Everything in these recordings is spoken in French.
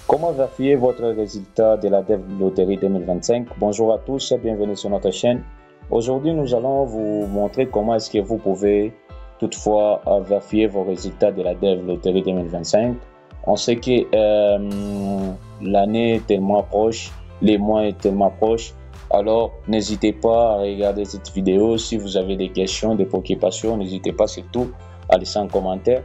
Comment vérifier votre résultat de la Dev Lottery 2025? Bonjour à tous, bienvenue sur notre chaîne. Aujourd'hui, nous allons vous montrer comment est-ce que vous pouvez toutefois vérifier vos résultats de la Dev Lottery 2025. On sait que l'année est tellement proche, les mois est tellement proche. Alors, n'hésitez pas à regarder cette vidéo. Si vous avez des questions, des préoccupations, n'hésitez pas surtout à laisser un commentaire.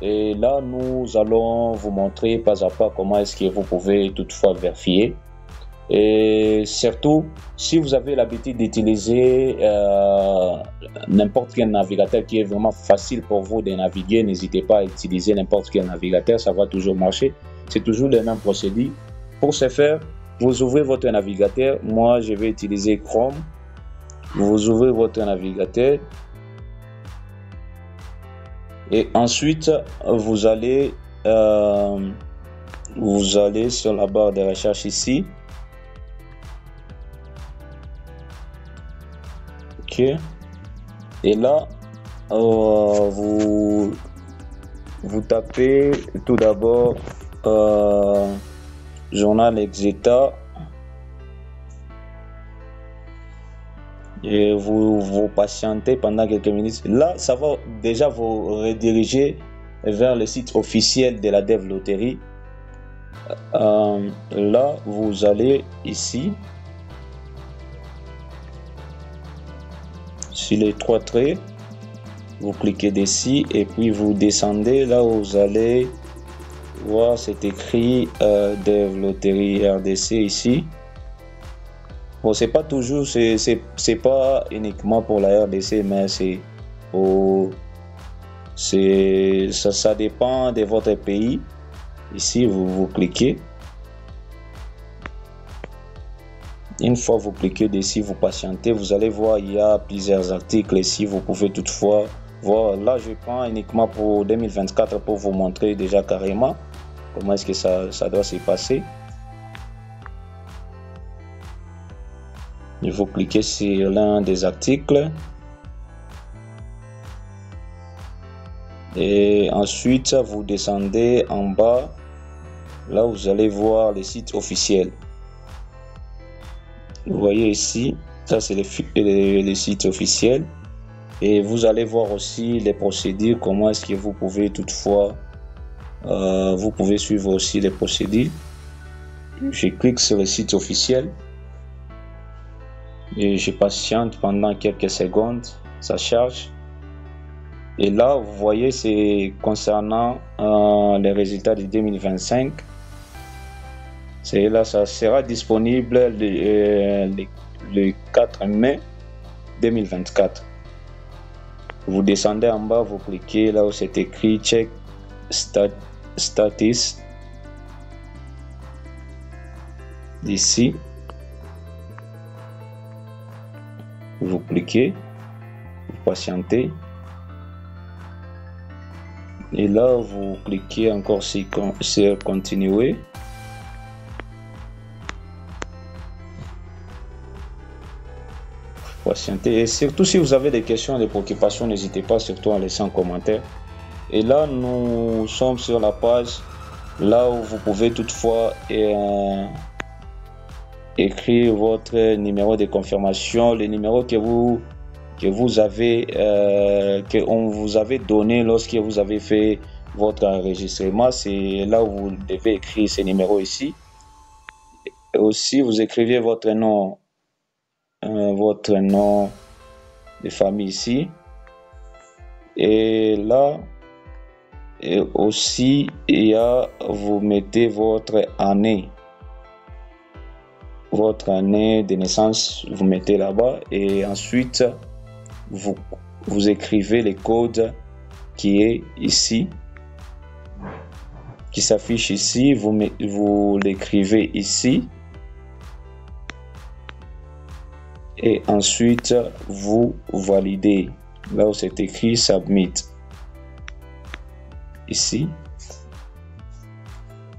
Et là, nous allons vous montrer pas à pas comment est-ce que vous pouvez toutefois vérifier. Et surtout, si vous avez l'habitude d'utiliser n'importe quel navigateur qui est vraiment facile pour vous de naviguer, n'hésitez pas à utiliser n'importe quel navigateur, ça va toujours marcher. C'est toujours le même procédé. Pour ce faire, vous ouvrez votre navigateur. Moi, je vais utiliser Chrome. Vous ouvrez votre navigateur. Et ensuite, vous allez sur la barre de recherche ici. OK. Et là, vous tapez tout d'abord Journal Exeta. Et vous patientez pendant quelques minutes. Là, ça va déjà vous rediriger vers le site officiel de la Dev Lottery. Là, vous allez ici, sur les trois traits, vous cliquez dessus et puis vous descendez. Là, vous allez voir, c'est écrit Dev Lottery RDC ici. Bon, c'est pas toujours, c'est pas uniquement pour la RDC, mais ça dépend de votre pays. Ici, vous cliquez. Une fois vous cliquez dessus, vous patientez, vous allez voir, il y a plusieurs articles ici. Vous pouvez toutefois voir. Là, je prends uniquement pour 2024 pour vous montrer déjà carrément comment est-ce que ça doit se passer. Vous cliquez sur l'un des articles et ensuite vous descendez en bas. Là, vous allez voir les sites officiels. Vous voyez ici, ça c'est les sites officiels et vous allez voir aussi les procédures. Comment est-ce que vous pouvez toutefois vous pouvez suivre aussi les procédures. Je clique sur le site officiel. Et je patiente pendant quelques secondes, ça charge. Et là, vous voyez, c'est concernant les résultats de 2025. C'est là, ça sera disponible le 4 mai 2024. Vous descendez en bas, vous cliquez là où c'est écrit Check Status. D'ici. Vous cliquez, vous patientez et là vous cliquez encore sur continuer. Vous patientez et surtout si vous avez des questions, des préoccupations, n'hésitez pas surtout à laisser un commentaire. Et là nous sommes sur la page là où vous pouvez toutefois écrire votre numéro de confirmation, le numéro que vous avez on vous avait donné lorsque vous avez fait votre enregistrement. C'est là où vous devez écrire ce numéro ici. Et aussi vous écrivez votre nom de famille ici. Et là et aussi vous mettez votre année de naissance, vous mettez là-bas et ensuite vous écrivez le code qui est ici, qui s'affiche ici, vous l'écrivez ici et ensuite vous validez là où c'est écrit Submit ici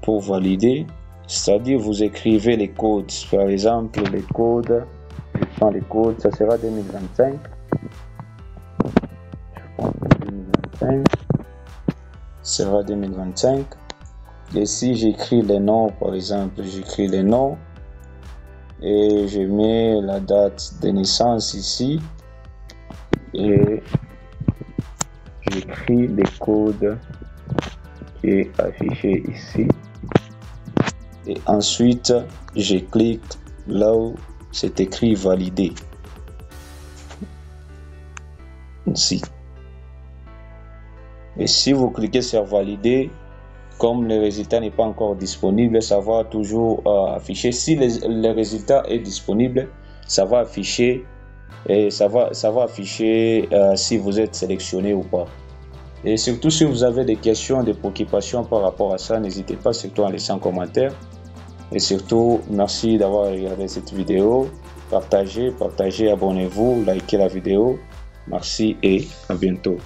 pour valider. C'est-à-dire vous écrivez les codes, par exemple les codes, je prends les codes, ça sera 2025, sera 2025 Et si j'écris les noms, par exemple, j'écris les noms et je mets la date de naissance ici et j'écris le code qui est affiché ici. Et ensuite, je clique là où c'est écrit valider. Ici. Et si vous cliquez sur valider, comme le résultat n'est pas encore disponible, ça va toujours afficher. Si le résultat est disponible, ça va afficher et ça va afficher si vous êtes sélectionné ou pas. Et surtout, si vous avez des questions, des préoccupations par rapport à ça, n'hésitez pas surtout à laisser un commentaire. Et surtout, merci d'avoir regardé cette vidéo. Partagez, abonnez-vous, likez la vidéo. Merci et à bientôt.